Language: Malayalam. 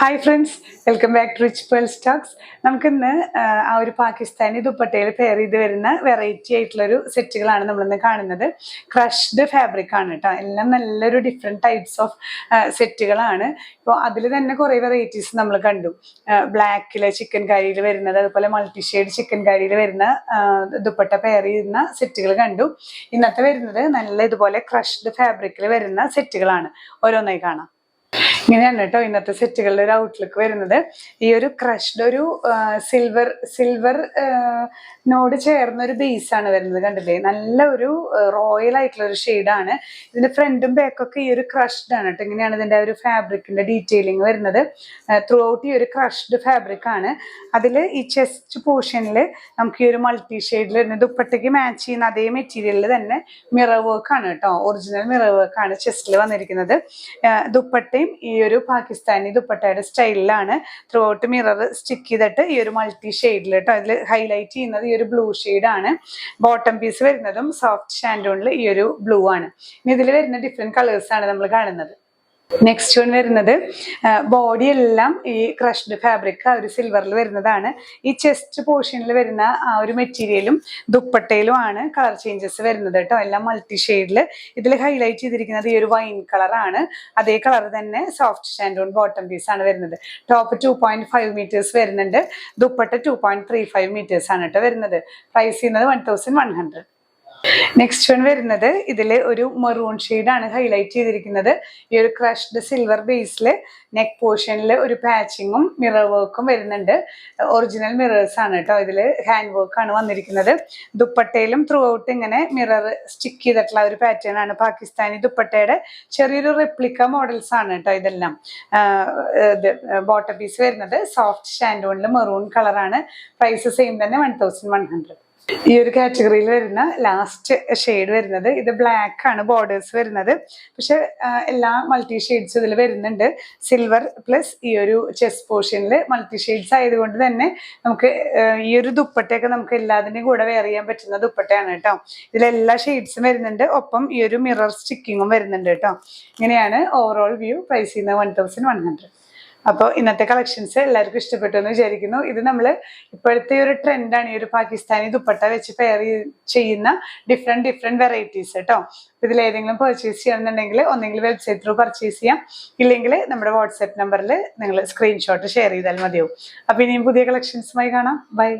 Hi friends, welcome back to Rich Pearl Stocks. നമുക്കിന്ന് ആ ഒരു പാകിസ്ഥാനി ദുപ്പട്ടയിൽ പെയർ ചെയ്ത് വരുന്ന വെറൈറ്റി ആയിട്ടുള്ളൊരു സെറ്റുകളാണ് നമ്മളിന്ന് കാണുന്നത്. ക്രഷ്ഡ് ഫാബ്രിക് ആണ് കേട്ടോ. എല്ലാം നല്ലൊരു ഡിഫറെൻറ്റ് ടൈപ്സ് ഓഫ് സെറ്റുകളാണ്. ഇപ്പോൾ അതിൽ തന്നെ കുറേ വെറൈറ്റീസ് നമ്മൾ കണ്ടു. ബ്ലാക്കിൽ ചിക്കൻ കാരിയിൽ വരുന്നത്, അതുപോലെ മൾട്ടി ഷെയ്ഡ് ചിക്കൻ കാരിയിൽ വരുന്ന ദുപ്പട്ട പെയർ ചെയ്യുന്ന സെറ്റുകൾ കണ്ടു. ഇന്നത്തെ വരുന്നത് നല്ല ഇതുപോലെ ക്രഷ്ഡ് ഫാബ്രിക്കിൽ വരുന്ന സെറ്റുകളാണ്. ഓരോന്നായി കാണാം. ഇങ്ങനെയാണ് കേട്ടോ ഇന്നത്തെ സെറ്റുകളുടെ ഒരു ഔട്ട്ലുക്ക് വരുന്നത്. ഈ ഒരു ക്രഷ്ഡ് ഒരു സിൽവർ നോട് ചേർന്ന ഒരു ബേസ് ആണ് വരുന്നത്. കണ്ടില്ലേ, നല്ല ഒരു റോയൽ ആയിട്ടുള്ള ഒരു ഷെയ്ഡാണ്. ഇതിന്റെ ഫ്രണ്ടും ബാക്കൊക്കെ ഈ ഒരു ക്രഷ്ഡ് ആണ് കേട്ടോ. ഇങ്ങനെയാണ് ഇതിന്റെ ഒരു ഫാബ്രിക്കിന്റെ ഡീറ്റെയിലിംഗ് വരുന്നത്. ത്രൂ ഔട്ട് ഈ ഒരു ക്രഷ്ഡ് ഫാബ്രിക് ആണ്. അതിൽ ഈ ചെസ്റ്റ് പോർഷനിൽ നമുക്ക് ഈ ഒരു മൾട്ടി ഷെയ്ഡിൽ വരുന്ന ദുപ്പട്ടയ്ക്ക് മാച്ച് ചെയ്യുന്ന അതേ മെറ്റീരിയലിൽ തന്നെ മിറർ വർക്ക് ആണ് കേട്ടോ. ഒറിജിനൽ മിറർ വർക്ക് ആണ് ചെസ്റ്റിൽ വന്നിരിക്കുന്നത്. ദുപ്പട്ടയും ഈ ഒരു പാകിസ്ഥാനി ദുപ്പട്ടയുടെ സ്റ്റൈലിലാണ് ത്രൂ ഔട്ട് മിറർ സ്റ്റിക്ക് ചെയ്തിട്ട് ഈ ഒരു മൾട്ടി ഷെയ്ഡിൽ കേട്ടോ. അതിൽ ഹൈലൈറ്റ് ചെയ്യുന്നത് ഈ ഒരു ബ്ലൂ ഷെയ്ഡാണ്. ബോട്ടം പീസ് വരുന്നതും സോഫ്റ്റ് ഷാൻഡോണിൽ ഈ ഒരു ബ്ലൂ ആണ്. ഇനി ഇതിൽ വരുന്ന ഡിഫറെന്റ് കളേഴ്സ് ആണ് നമ്മൾ കാണുന്നത്. നെക്സ്റ്റ് വൺ വരുന്നത് ബോഡി എല്ലാം ഈ ക്രഷ്ഡ് ഫാബ്രിക് ആ ഒരു സിൽവറിൽ വരുന്നതാണ്. ഈ ചെസ്റ്റ് പോർഷനിൽ വരുന്ന ആ ഒരു മെറ്റീരിയലും ദുപ്പട്ടയിലും ആണ് കളർ ചേഞ്ചസ് വരുന്നത് കേട്ടോ. എല്ലാം മൾട്ടി ഷെയ്ഡിൽ. ഇതിൽ ഹൈലൈറ്റ് ചെയ്തിരിക്കുന്നത് ഈ ഒരു വൈൻ കളറാണ്. അതേ കളർ തന്നെ സോഫ്റ്റ് ഷാൻഡോൺ ബോട്ടം പീസ് ആണ് വരുന്നത്. ടോപ്പ് 2.5 മീറ്റേഴ്സ് വരുന്നുണ്ട്. ദുപ്പട്ട 2.35 മീറ്റേഴ്സ് ആണ് കേട്ടോ വരുന്നത്. പ്രൈസ് ചെയ്യുന്നത് 1100. നെക്സ്റ്റ് വൺ വരുന്നത് ഇതിൽ ഒരു മെറൂൺ ഷെയ്ഡാണ് ഹൈലൈറ്റ് ചെയ്തിരിക്കുന്നത്. ഈ ഒരു ക്രഷ്ഡ് സിൽവർ ബേസിൽ നെക്ക് പോർഷനിൽ ഒരു പാച്ചിങ്ങും മിറർ വർക്കും വരുന്നുണ്ട്. ഒറിജിനൽ മിറേഴ്സ് ആണ് കേട്ടോ. ഇതിൽ ഹാൻഡ് വർക്കാണ് വന്നിരിക്കുന്നത്. ദുപ്പട്ടയിലും ത്രൂ ഔട്ട് ഇങ്ങനെ മിറർ സ്റ്റിക്ക് ചെയ്തിട്ടുള്ള ഒരു പാറ്റേൺ ആണ്. പാകിസ്ഥാനി ദുപ്പട്ടയുടെ ചെറിയൊരു റെപ്ലിക്ക മോഡൽസ് ആണ് കേട്ടോ ഇതെല്ലാം. ബോട്ടം പീസ് വരുന്നത് സോഫ്റ്റ് ഷാൻഡോണിൽ മെറൂൺ കളറാണ്. പ്രൈസ് സെയിം തന്നെ 1100. ഈ ഒരു കാറ്റഗറിയിൽ വരുന്ന ലാസ്റ്റ് ഷെയ്ഡ് വരുന്നത് ഇത് ബ്ലാക്ക് ആണ് ബോർഡേഴ്സ് വരുന്നത്. പക്ഷെ എല്ലാ മൾട്ടി ഷെയ്ഡ്സ് ഇതിൽ വരുന്നുണ്ട്. സിൽവർ പ്ലസ് ഈ ഒരു ചെസ്റ്റ് പോർഷനിൽ മൾട്ടി ഷെയ്ഡ്സ് ആയതുകൊണ്ട് തന്നെ നമുക്ക് ഈ ഒരു ദുപ്പട്ടയൊക്കെ നമുക്ക് എല്ലാത്തിൻ്റെയും കൂടെ വെയർ ചെയ്യാൻ പറ്റുന്ന ദുപ്പട്ടയാണ് കേട്ടോ. ഇതിലെല്ലാ ഷെയ്ഡ്സും വരുന്നുണ്ട്. ഒപ്പം ഈ ഒരു മിറർ സ്റ്റിക്കിങ്ങും വരുന്നുണ്ട് കേട്ടോ. ഇങ്ങനെയാണ് ഓവറോൾ വ്യൂ. പ്രൈസ് ചെയ്യുന്നത് 1100. അപ്പോൾ ഇന്നത്തെ കളക്ഷൻസ് എല്ലാവർക്കും ഇഷ്ടപ്പെട്ടു എന്ന് വിചാരിക്കുന്നു. ഇത് നമ്മൾ ഇപ്പോഴത്തെ ഒരു ട്രെൻഡാണ് ഈ ഒരു പാകിസ്ഥാനി ദുപ്പട്ട വെച്ച് പെയർ ചെയ്യുന്ന ഡിഫറെൻറ്റ് വെറൈറ്റീസ് കേട്ടോ. ഇതിൽ ഏതെങ്കിലും പർച്ചേസ് ചെയ്യണമെന്നുണ്ടെങ്കിൽ ഒന്നെങ്കിൽ വെബ്സൈറ്റ് ത്രൂ പർച്ചേസ് ചെയ്യാം, ഇല്ലെങ്കിൽ നമ്മുടെ വാട്സാപ്പ് നമ്പറിൽ നിങ്ങൾ സ്ക്രീൻഷോട്ട് ഷെയർ ചെയ്താൽ മതിയാവും. അപ്പോൾ ഇനിയും പുതിയ കളക്ഷൻസുമായി കാണാം. ബൈ.